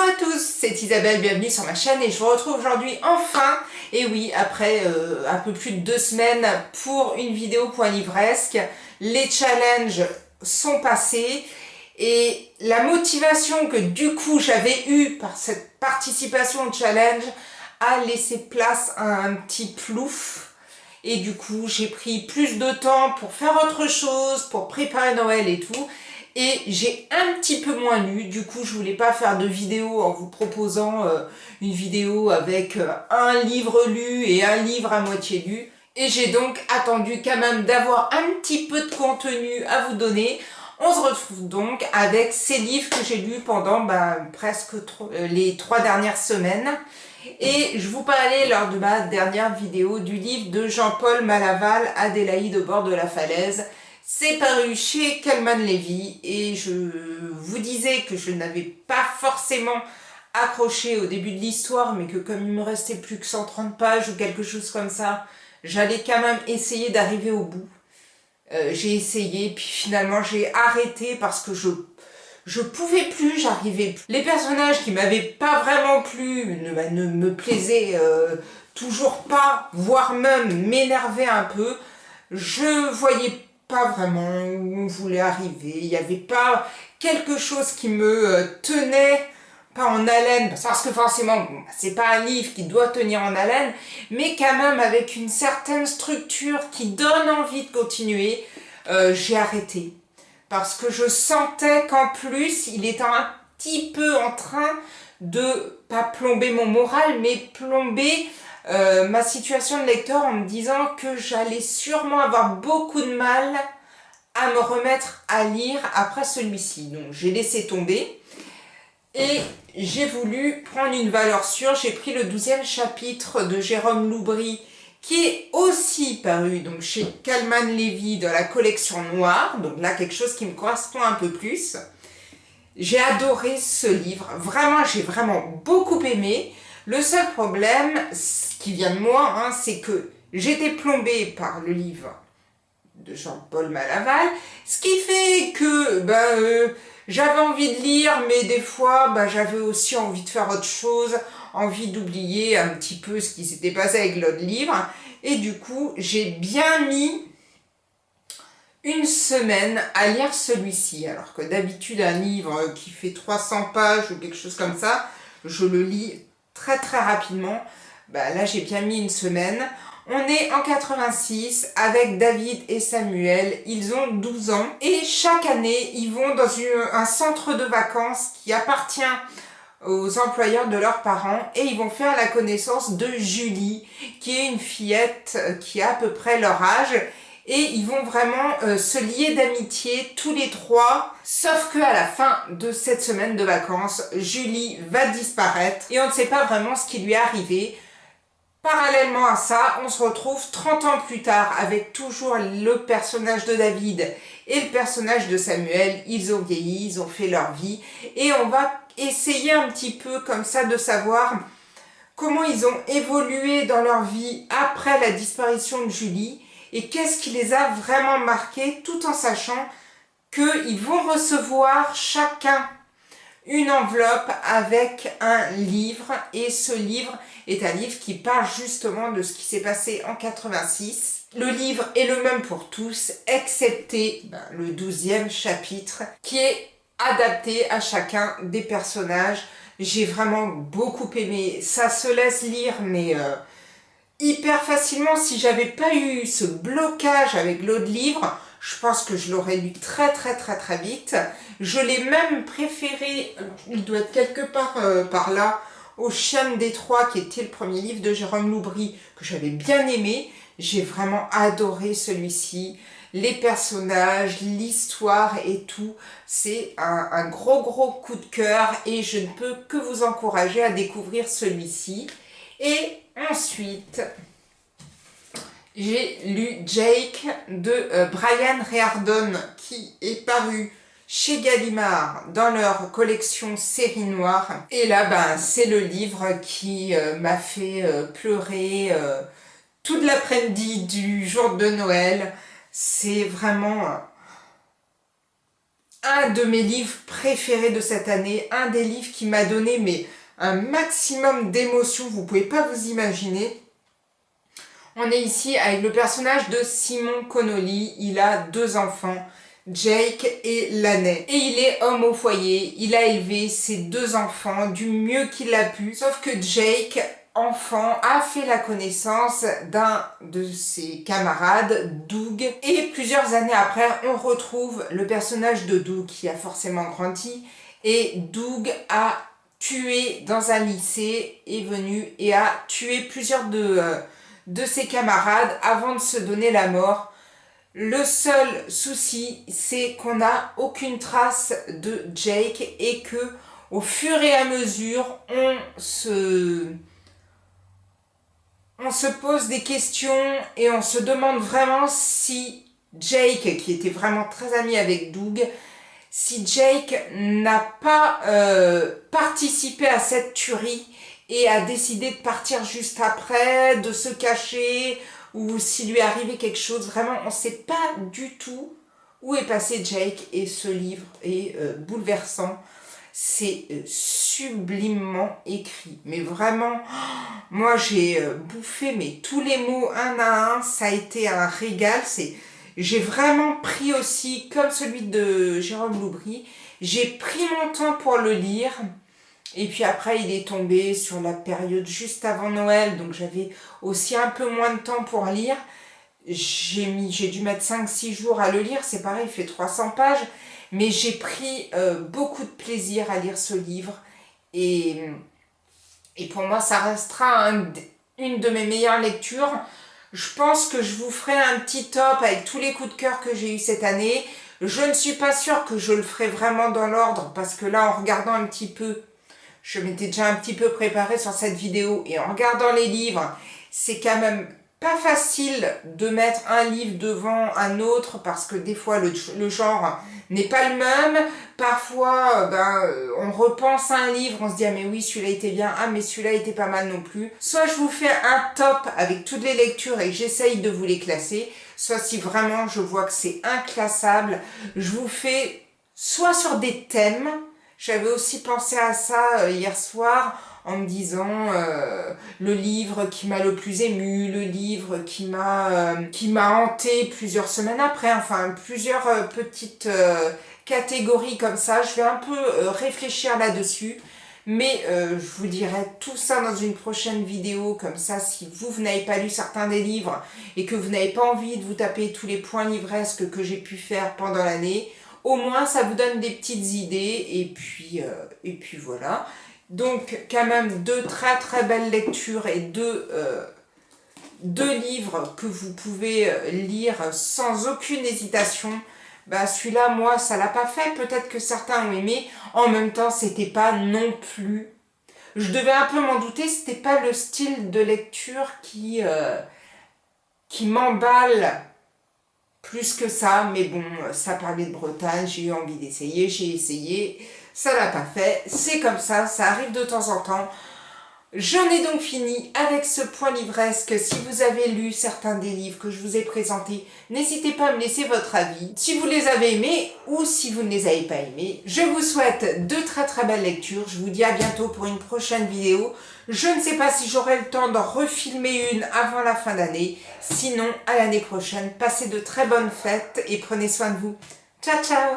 Bonjour à tous, c'est Isabelle, bienvenue sur ma chaîne et je vous retrouve aujourd'hui enfin, et oui, après un peu plus de 2 semaines pour une vidéo Point Livresque. Les challenges sont passés et la motivation que du coup j'avais eue par cette participation au challenge a laissé place à un petit plouf. Et du coup j'ai pris plus de temps pour faire autre chose, pour préparer Noël et tout. Et j'ai un petit peu moins lu, du coup je voulais pas faire de vidéo en vous proposant une vidéo avec un livre lu et un livre à moitié lu. Et j'ai donc attendu quand même d'avoir un petit peu de contenu à vous donner. On se retrouve donc avec ces livres que j'ai lus pendant presque les 3 dernières semaines. Et je vous parlais lors de ma dernière vidéo du livre de Jean-Paul Malaval, Adélaïde au bord de la falaise. C'est paru chez Calman Levy et je vous disais que je n'avais pas forcément accroché au début de l'histoire, mais que comme il me restait plus que 130 pages ou quelque chose comme ça, j'allais quand même essayer d'arriver au bout. J'ai essayé, puis finalement j'ai arrêté parce que je pouvais plus, j'arrivais plus. Les personnages qui m'avaient pas vraiment plu ne me plaisaient toujours pas, voire même m'énervaient un peu. Je voyais pas vraiment où on voulait arriver, il n'y avait pas quelque chose qui me tenait pas en haleine, parce que forcément c'est pas un livre qui doit tenir en haleine, mais quand même avec une certaine structure qui donne envie de continuer. J'ai arrêté parce que je sentais qu'en plus il était un petit peu en train de pas plomber mon moral, mais plomber ma situation de lecteur en me disant que j'allais sûrement avoir beaucoup de mal à me remettre à lire après celui-ci. Donc j'ai laissé tomber et j'ai voulu prendre une valeur sûre. J'ai pris le 12e chapitre de Jérôme Loubry qui est aussi paru donc chez Calman Levy de la collection noire. Donc là quelque chose qui me correspond un peu plus. J'ai adoré ce livre, vraiment j'ai vraiment beaucoup aimé. Le seul problème, qui vient de moi, c'est que j'étais plombée par le livre de Jean-Paul Malaval, ce qui fait que j'avais envie de lire, mais des fois j'avais aussi envie de faire autre chose, envie d'oublier un petit peu ce qui s'était passé avec l'autre livre, et du coup j'ai bien mis une semaine à lire celui-ci, alors que d'habitude un livre qui fait 300 pages ou quelque chose comme ça, je le lis très très rapidement. Là j'ai bien mis une semaine. On est en 86 avec David et Samuel, ils ont 12 ans et chaque année ils vont dans un centre de vacances qui appartient aux employeurs de leurs parents et ils vont faire la connaissance de Julie qui est une fillette qui a à peu près leur âge. Et ils vont vraiment se lier d'amitié tous les trois, sauf que à la fin de cette semaine de vacances, Julie va disparaître et on ne sait pas vraiment ce qui lui est arrivé. Parallèlement à ça, on se retrouve 30 ans plus tard avec toujours le personnage de David et le personnage de Samuel. Ils ont vieilli, ils ont fait leur vie et on va essayer un petit peu comme ça de savoir comment ils ont évolué dans leur vie après la disparition de Julie. Et qu'est-ce qui les a vraiment marqués, tout en sachant qu'ils vont recevoir chacun une enveloppe avec un livre. Et ce livre est un livre qui parle justement de ce qui s'est passé en 86. Le livre est le même pour tous, excepté le 12e chapitre, qui est adapté à chacun des personnages. J'ai vraiment beaucoup aimé. Ça se laisse lire, mais hyper facilement. Si j'avais pas eu ce blocage avec l'autre livre, je pense que je l'aurais lu très vite. Je l'ai même préféré, il doit être quelque part par là, au Chien des Trois, qui était le premier livre de Jérôme Loubry, que j'avais bien aimé. J'ai vraiment adoré celui-ci. Les personnages, l'histoire et tout, c'est un gros coup de cœur et je ne peux que vous encourager à découvrir celui-ci. Et ensuite, j'ai lu Jake de Brian Reardon qui est paru chez Gallimard dans leur collection série noire. Et là, c'est le livre qui m'a fait pleurer toute l'après-midi du jour de Noël. C'est vraiment un de mes livres préférés de cette année, un des livres qui m'a donné un maximum d'émotions, vous pouvez pas vous imaginer. On est ici avec le personnage de Simon Connolly, il a 2 enfants, Jake et Laney. Et il est homme au foyer, il a élevé ses 2 enfants du mieux qu'il a pu. Sauf que Jake, enfant, a fait la connaissance d'un de ses camarades, Doug. Et plusieurs années après, on retrouve le personnage de Doug qui a forcément grandi. Et Doug a tué dans un lycée, est venu et a tué plusieurs de ses camarades avant de se donner la mort. Le seul souci, c'est qu'on n'a aucune trace de Jake et que, au fur et à mesure, on se pose des questions et on se demande vraiment si Jake, qui était vraiment très ami avec Doug, si Jake n'a pas participé à cette tuerie et a décidé de partir juste après, de se cacher, ou s'il lui est arrivé quelque chose. Vraiment, on ne sait pas du tout où est passé Jake, et ce livre est bouleversant. C'est sublimement écrit. Mais vraiment, moi j'ai bouffé tous les mots un à un, ça a été un régal. J'ai vraiment pris aussi, comme celui de Jérôme Loubry, j'ai pris mon temps pour le lire. Et puis après, il est tombé sur la période juste avant Noël, donc j'avais aussi un peu moins de temps pour lire. J'ai dû mettre 5-6 jours à le lire, c'est pareil, il fait 300 pages, mais j'ai pris beaucoup de plaisir à lire ce livre. Et pour moi, ça restera une de mes meilleures lectures. Je pense que je vous ferai un petit top avec tous les coups de cœur que j'ai eu cette année. Je ne suis pas sûre que je le ferai vraiment dans l'ordre, parce que là, en regardant un petit peu, je m'étais déjà un petit peu préparée sur cette vidéo, et en regardant les livres, c'est quand même pas facile de mettre un livre devant un autre, parce que des fois le genre n'est pas le même. Parfois on repense à un livre, on se dit ah mais oui celui-là était bien, ah mais celui-là était pas mal non plus. Soit je vous fais un top avec toutes les lectures et j'essaye de vous les classer, soit si vraiment je vois que c'est inclassable, je vous fais soit sur des thèmes. J'avais aussi pensé à ça hier soir en me disant le livre qui m'a le plus ému, le livre qui m'a hanté plusieurs semaines après, enfin plusieurs petites catégories comme ça. Je vais un peu réfléchir là-dessus, mais je vous dirai tout ça dans une prochaine vidéo. Comme ça, si vous n'avez pas lu certains des livres et que vous n'avez pas envie de vous taper tous les points livresques que j'ai pu faire pendant l'année, au moins ça vous donne des petites idées, et puis voilà. Donc quand même 2 très très belles lectures et 2 livres que vous pouvez lire sans aucune hésitation. Celui-là, moi, ça l'a pas fait. Peut-être que certains ont aimé. En même temps, c'était pas non plus... Je devais un peu m'en douter, c'était pas le style de lecture qui m'emballe plus que ça, mais bon, ça parlait de Bretagne, j'ai eu envie d'essayer, j'ai essayé, ça l'a pas fait, c'est comme ça arrive de temps en temps. J'en ai donc fini avec ce point livresque. Si vous avez lu certains des livres que je vous ai présentés, n'hésitez pas à me laisser votre avis, si vous les avez aimés ou si vous ne les avez pas aimés. Je vous souhaite de très très belles lectures, je vous dis à bientôt pour une prochaine vidéo. Je ne sais pas si j'aurai le temps d'en refilmer une avant la fin d'année, sinon à l'année prochaine. Passez de très bonnes fêtes et prenez soin de vous. Ciao ciao!